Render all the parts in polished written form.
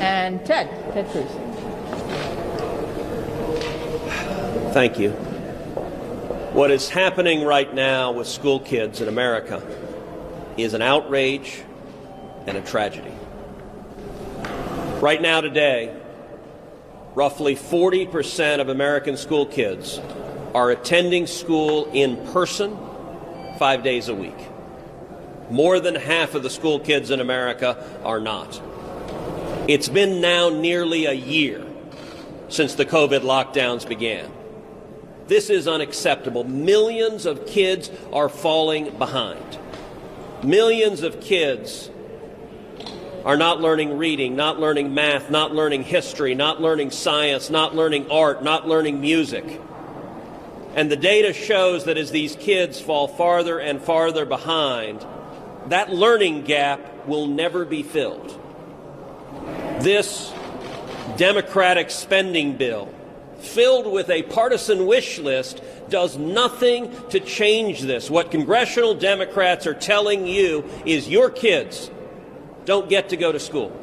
and Ted Cruz. Thank you. What is happening right now with school kids in America is an outrage and a tragedy. Right now, today, roughly 40% of American school kids are attending school in person 5 days a week. More than half of the school kids in America are not. It's been now nearly a year since the COVID lockdowns began. This is unacceptable. Millions of kids are falling behind. Millions of kids are not learning reading, not learning math, not learning history, not learning science, not learning art, not learning music. And the data shows that as these kids fall farther and farther behind, that learning gap will never be filled. This Democratic spending bill, filled with a partisan wish list, does nothing to change this. What congressional Democrats are telling you is your kids don't get to go to school.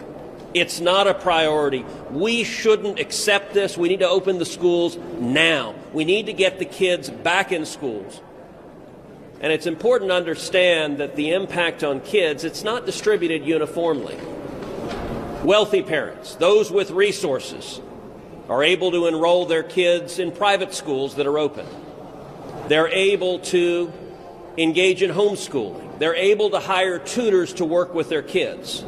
It's not a priority. We shouldn't accept this. We need to open the schools now. We need to get the kids back in schools. And it's important to understand that the impact on kids, it's not distributed uniformly. Wealthy parents, those with resources, are able to enroll their kids in private schools that are open. They're able to engage in homeschooling. They're able to hire tutors to work with their kids.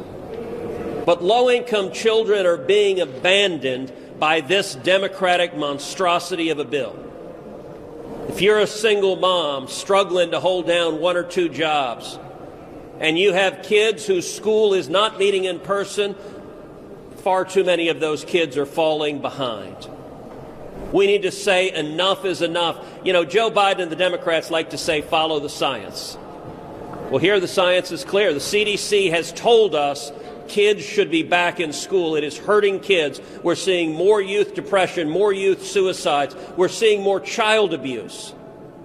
But low-income children are being abandoned by this Democratic monstrosity of a bill. If you're a single mom struggling to hold down 1 or 2 jobs, and you have kids whose school is not meeting in person, far too many of those kids are falling behind. We need to say enough is enough. You know, Joe Biden and the Democrats like to say follow the science. Well, here the science is clear. The CDC has told us kids should be back in school. It is hurting kids. We're seeing more youth depression, more youth suicides. We're seeing more child abuse.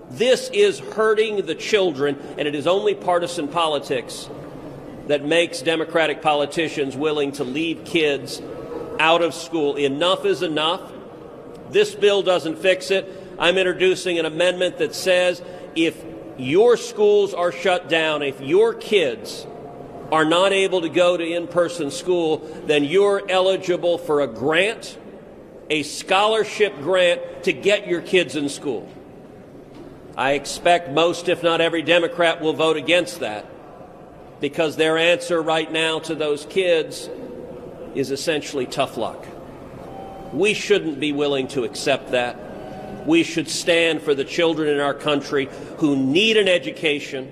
This is hurting the children, and it is only partisan politics that makes Democratic politicians willing to leave kids out of school. Enough is enough. This bill doesn't fix it. I'm introducing an amendment that says if your schools are shut down, if your kids are not able to go to in-person school, then you're eligible for a grant, a scholarship grant, to get your kids in school. I expect most, if not every Democrat, will vote against that, because their answer right now to those kids is essentially tough luck. We shouldn't be willing to accept that. We should stand for the children in our country who need an education,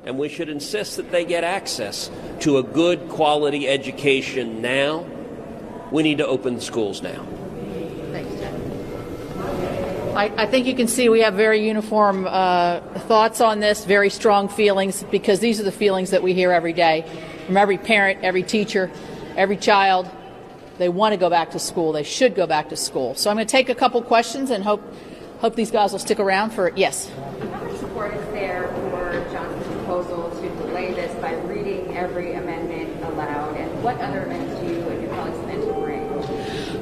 and we should insist that they get access to a good quality education now. We need to open schools now. Thanks, Ted. I think you can see we have very uniform thoughts on this, very strong feelings, because these are the feelings that we hear every day from every parent, every teacher, every child. They want to go back to school. They should go back to school. So I'm going to take a couple questions and hope these guys will stick around for yes. How much support is there for Johnson's proposal to delay this by reading every amendment aloud? And what other amendments do you and your colleagues plan to bring?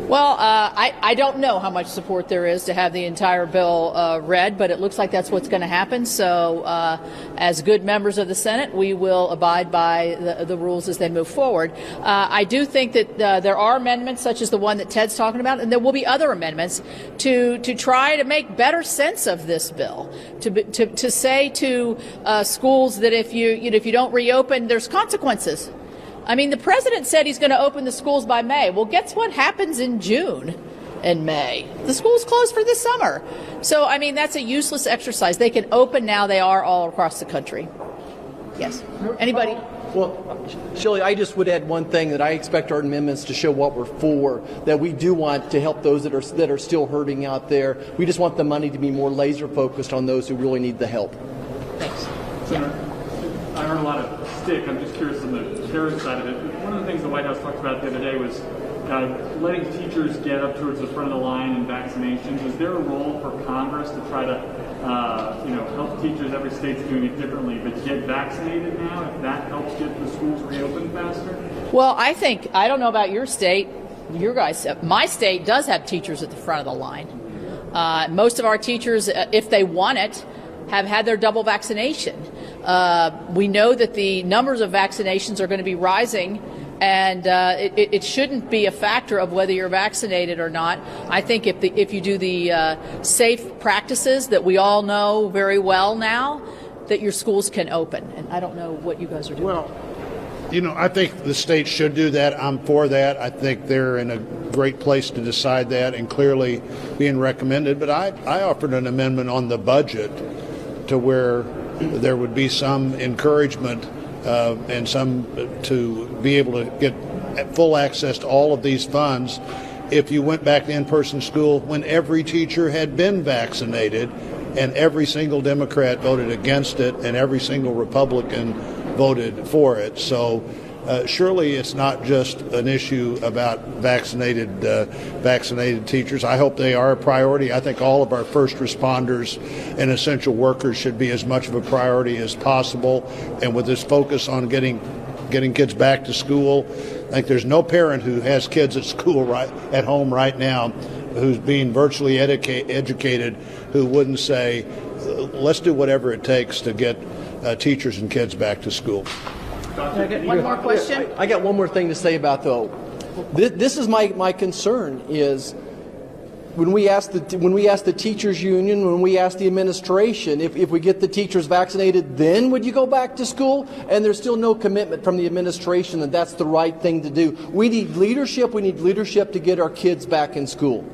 Well, I don't know how much support there is to have the entire bill read, but it looks like that's what's going to happen. So as good members of the Senate, we will abide by the rules as they move forward. I do think that there are amendments such as the one that Ted's talking about, and there will be other amendments to try to make better sense of this bill, to say to schools that if you don't reopen, there's consequences. I mean, the president said he's going to open the schools by May. Well, guess what happens in June and May? The schools close for the summer. So, I mean, that's a useless exercise. They can open now. They are all across the country. Yes. Anybody? Well, Shelley, I just would add one thing, that I expect our amendments to show what we're for, that we do want to help those that are still hurting out there. We just want the money to be more laser focused on those who really need the help. Thanks. Senator, I heard a lot of stick. I'm just curious on the terrorism side of it. One of the things the White House talked about the other day was letting teachers get up towards the front of the line in vaccinations. Is there a role for Congress to try to help teachers? Every state's doing it differently, but get vaccinated now, if that helps get the schools reopened faster? Well, I don't know about your state, your guys, my state does have teachers at the front of the line. Most of our teachers, if they want it, have had their double vaccination. We know that the numbers of vaccinations are going to be rising, and it shouldn't be a factor of whether you're vaccinated or not. I think if you do the safe practices that we all know very well now, that your schools can open. And I don't know what you guys are doing. Well, I think the state should do that. I'm for that. I think they're in a great place to decide that and clearly being recommended. But I offered an amendment on the budget to where there would be some encouragement and some to be able to get full access to all of these funds if you went back to in-person school when every teacher had been vaccinated and every single Democrat voted against it and every single Republican voted for it. So surely it's not just an issue about vaccinated teachers. I hope they are a priority. I think all of our first responders and essential workers should be as much of a priority as possible. And with this focus on getting kids back to school, I think there's no parent who has kids at school at home right now who's being virtually educated who wouldn't say, let's do whatever it takes to get teachers and kids back to school. Can I get one more question? I got one more thing to say about though. This is my concern is when we ask the teachers union, when we ask the administration, if we get the teachers vaccinated, then would you go back to school? And there's still no commitment from the administration that that's the right thing to do. We need leadership. We need leadership to get our kids back in school.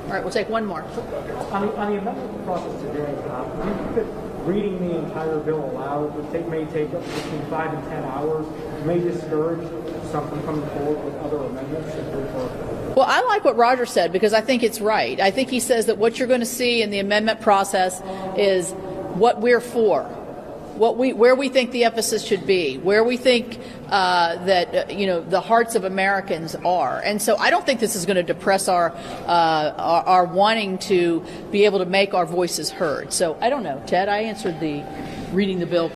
All right, we'll take one more. On the amendment process today, do you think that reading the entire bill aloud may take up between 5 and 10 hours, may discourage some from coming forward with other amendments? Well, I like what Roger said because I think it's right. I think he says that what you're going to see in the amendment process is what we're for, where we think the emphasis should be, where we think that the hearts of Americans are. And so I don't think this is going to depress our wanting to be able to make our voices heard. So I don't know, Ted. I answered the reading the bill